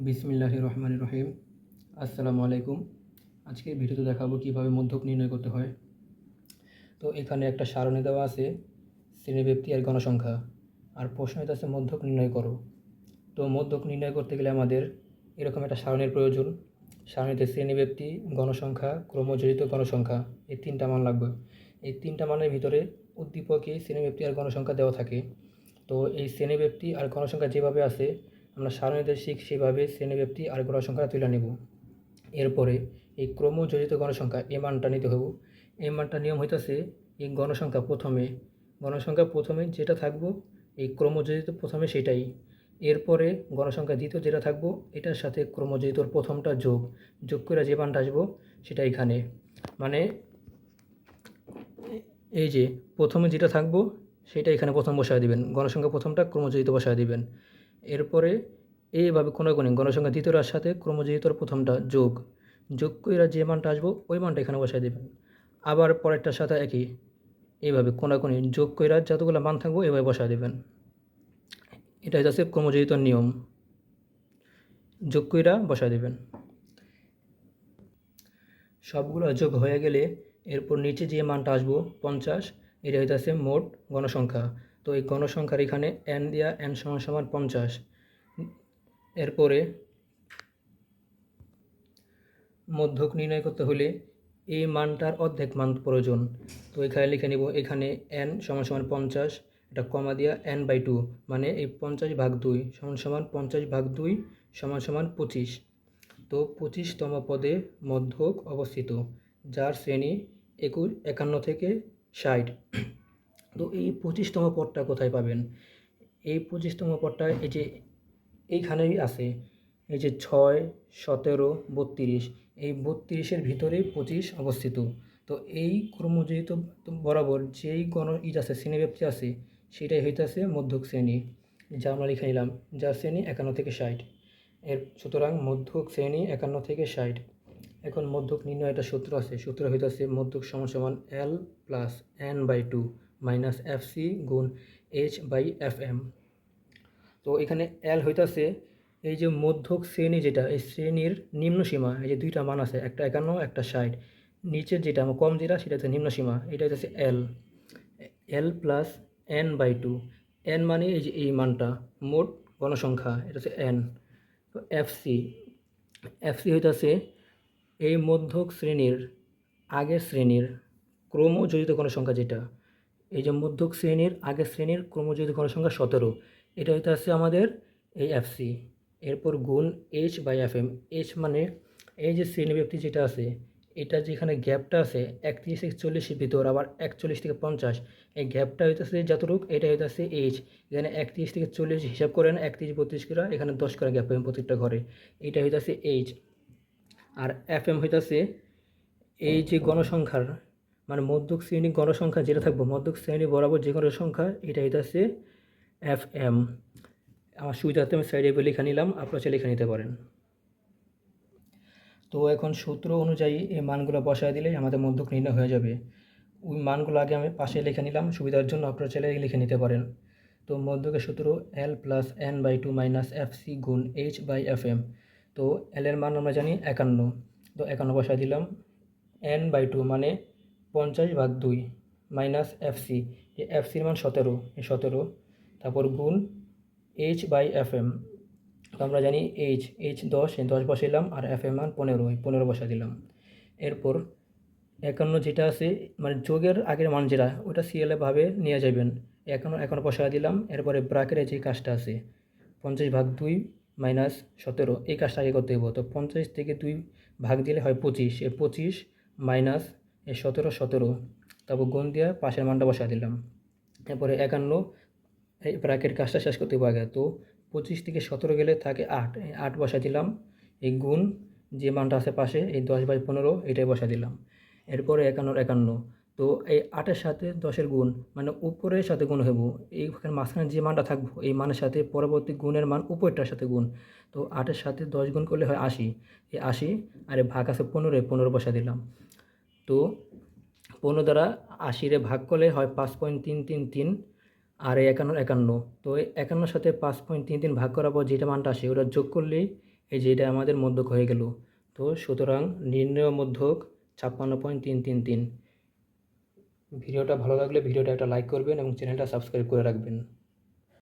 বিসমিল্লাহির রহমানির রহিম। আসসালামু আলাইকুম। আজকের ভিডিওতে দেখাবো কিভাবে মধ্যক নির্ণয় করতে হয়। তো এখানে একটা সারণী দেওয়া আছে, শ্রেণীব্যক্তি আর গণসংখ্যা, আর প্রশ্ন আছে মধ্যক নির্ণয় করো। তো মধ্যক নির্ণয় করতে গেলে আমাদের এরকম একটা সারণীর প্রয়োজন। সারণীতে শ্রেণীব্যক্তি, গণসংখ্যা, ক্রমজড়িত গণসংখ্যা, এই তিনটা মান লাগবে। এই তিনটা মানের ভিতরে উদ্দীপকে শ্রেণীব্যক্তি আর গণসংখ্যা দেওয়া থাকে। তো এই শ্রেণীব্যক্তি আর গণসংখ্যা যেভাবে আছে আমরা সারণীতে শিখ সেভাবে শ্রেণীব্যক্তি আর গণসংখ্যা তুলে নেব। এরপরে এই ক্রমজড়িত গণসংখ্যা এই মানটা নিতে হবে। এই মানটা নিয়ম হইতেছে এই গণসংখ্যা প্রথমে যেটা থাকবো এই ক্রমজড়িত প্রথমে সেটাই, এরপরে গণসংখ্যা দ্বিতীয় যেটা থাকবো এটার সাথে ক্রমজড়িতর প্রথমটা যোগ করে যে মানটা আসবো সেটা এখানে, মানে এই যে প্রথমে যেটা থাকবো সেটা এখানে প্রথম বসায় দিবেন, গণসংখ্যা প্রথমটা ক্রমজড়িত বসায় দিবেন। এরপরে এইভাবে কোনো গণসংখ্যা দ্বিতীয়টার সাথে ক্রমজড়িতর প্রথমটা যোগ করে যে মানটা আসবো ওই মানটা এখানে বসায় দেবেন। আবার পরেরটার সাথে একই, এইভাবে কোনাকুনি যোগ করে যতগুলো মান থাকবো এভাবে বসায় দেবেন। এটা হচ্ছে ক্রমজড়িতর নিয়ম, যোগ করে বসায় দেবেন। সবগুলো যোগ হয়ে গেলে এরপর নিচে যে মানটা আসবো 50, এটা হইতেছে মোট গণসংখ্যা। তো এই গণসংখ্যার এখানে n দেওয়া, n সমান 50। এরপরে মধ্যক নির্ণয় করতে হলে এই মানটার অর্ধেক মান প্রয়োজন। তো এখানে লিখে নিব, এখানে n সমান 50, এটা কমা দিয়া n/2, মানে এই 50/2 সমান 50/2 সমান 25। তো 25তম পদে মধ্যক অবস্থিত, যার শ্রেণী 51 থেকে 60। তো এই 25তম পদটা কোথায় পাবেন? এই 25তম পদটা এই যে এইখানেই আছে, এই যে 6, 17, 32, এই 32-এর ভিতরেই 25 অবস্থিত। তো এই ক্রমজড়িত বরাবর যেই আছে শ্রেণীব্যাপ্তি আছে সেটাই হইতেছে মধ্যক শ্রেণী, যা আমরা লিখে নিলাম, যার শ্রেণী 51 থেকে 60। সুতরাং মধ্যক শ্রেণী 51 থেকে 60। এখন মধ্যক নির্ণয় একটা সূত্র আছে, সূত্র হইতেছে মধ্যক সমান L plus n/2 minus FC গুণ H/FM। তো এখানে L হইতেছে এই যে মধ্যক শ্রেণী, যেটা এই শ্রেণীর নিম্ন সীমা, এই যে দুইটা মান আছে, একটা 51 একটা 60, নিচের যেটা কম যেটা সেটা হচ্ছে নিম্ন সীমা, এটা হইতেছে L প্লাস n/2। n মানে এই যে এই মানটা মোট গণসংখ্যা, এটা হচ্ছে n। তো এফসি হইতেছে এই মধ্যক শ্রেণীর আগের শ্রেণীর ক্রমজড়িত গণসংখ্যা, যেটা এই যে মধ্যক শ্রেণীর আগের শ্রেণীর ক্রমজড়িত গণসংখ্যা 17, এটা হইতেছে আমাদের এই এফসি। এরপর গুণ H/FM। H মানে এই যে শ্রেণীব্যক্তি যেটা আছে এটা যেখানে গ্যাপটা আছে 31 থেকে 40-এর ভিতর, আবার 41 থেকে 50, এই গ্যাপটা হইতেছে যতটুক, এটা হইতেছে H। এখানে 31 থেকে 40 হিসাব করেন, 31 32 করে, এখানে 10 করে গ্যাপ পাবেন প্রত্যেকটা ঘরে, এইটা হইতেছে H। আর FM হইতেছে এই যে গণসংখ্যার, মানে মধ্যক শ্রেণী গণসংখ্যা যেটা থাকবো মধ্যক শ্রেণী বরাবর যে গণসংখ্যা, এটা হইতেছে FM। আমার সুবিধার্থে আমি সাইডে লিখে নিলাম, আপনারা চাইলে লিখে নিতে পারেন। তো এখন সূত্র অনুযায়ী এই মানগুলো বসায় দিলেই আমাদের মধ্যক নির্ণয় হয়ে যাবে। ওই মানগুলো আগে আমি পাশে লিখে নিলাম, সুবিধার জন্য আপনারা চাইলে লিখে নিতে পারেন। তো মধ্যকের সূত্র L plus n/2 minus FC গুণ H/FM। তো L এর মান আমরা জানি 51, তো 51 বসায় দিলাম, n/2 মানে 50/2 মাইনাস FC, এই FCর মান 17, এই 17, তারপর গুণ H/FM। তো আমরা জানি H 10, এই 10 বসাইলাম, আর FM মান 15, 15 বসা দিলাম। এরপর 51 যেটা আছে মানে যোগের আগের মান যেটা ওটা সিএলভাবে নিয়ে যাবেন, 51 বসায় দিলাম। এরপরে ব্র্যাকেটে যে কাজটা আছে 50/2 মাইনাস 17, এই কাজটা আগে করতে হইব। তো 50 থেকে 2 ভাগ দিলে হয় 25, এই 25 মাইনাস এই 17, তারপর গুণ দিয়ে পাশের মানটা বসায় দিলাম। এরপরে 51, এই ব্র্যাকেট কাজটা শেষ করতে হইব আগে। তো 25 থেকে 17 গেলে থাকে 8, এই 8 বসায় দিলাম, এই গুণ যে মানটা আছে পাশে এই 10/15 এটাই বসায় দিলাম। এরপরে 51, তো এই 8-এর সাথে 10-এর গুণ, মানে উপরের সাথে গুণ হইব, এইখানে মাঝখানে যে মানটা থাকবো এই মানের সাথে পরবর্তী গুণের মান উপরটার সাথে গুণ। তো 8-এর সাথে 10 গুণ করলে হয় 80, এই 80, আর ভাগ আছে 15 বসায় দিলাম। তো 15 দ্বারা 80 ভাগ করলে হয় 5.333, আর এই 51। তো এই 51-র সাথে 5.33 ভাগ করার পর যেটা মানটা আসে ওটা যোগ করলেই এই যে এটা আমাদের মধ্যক হয়ে গেল। তো সুতরাং নির্ণেয় মধ্যক 56.333। ভিডিওটা ভালো লাগলে ভিডিওটা একটা লাইক করবেন এবং চ্যানেলটা সাবস্ক্রাইব করে রাখবেন।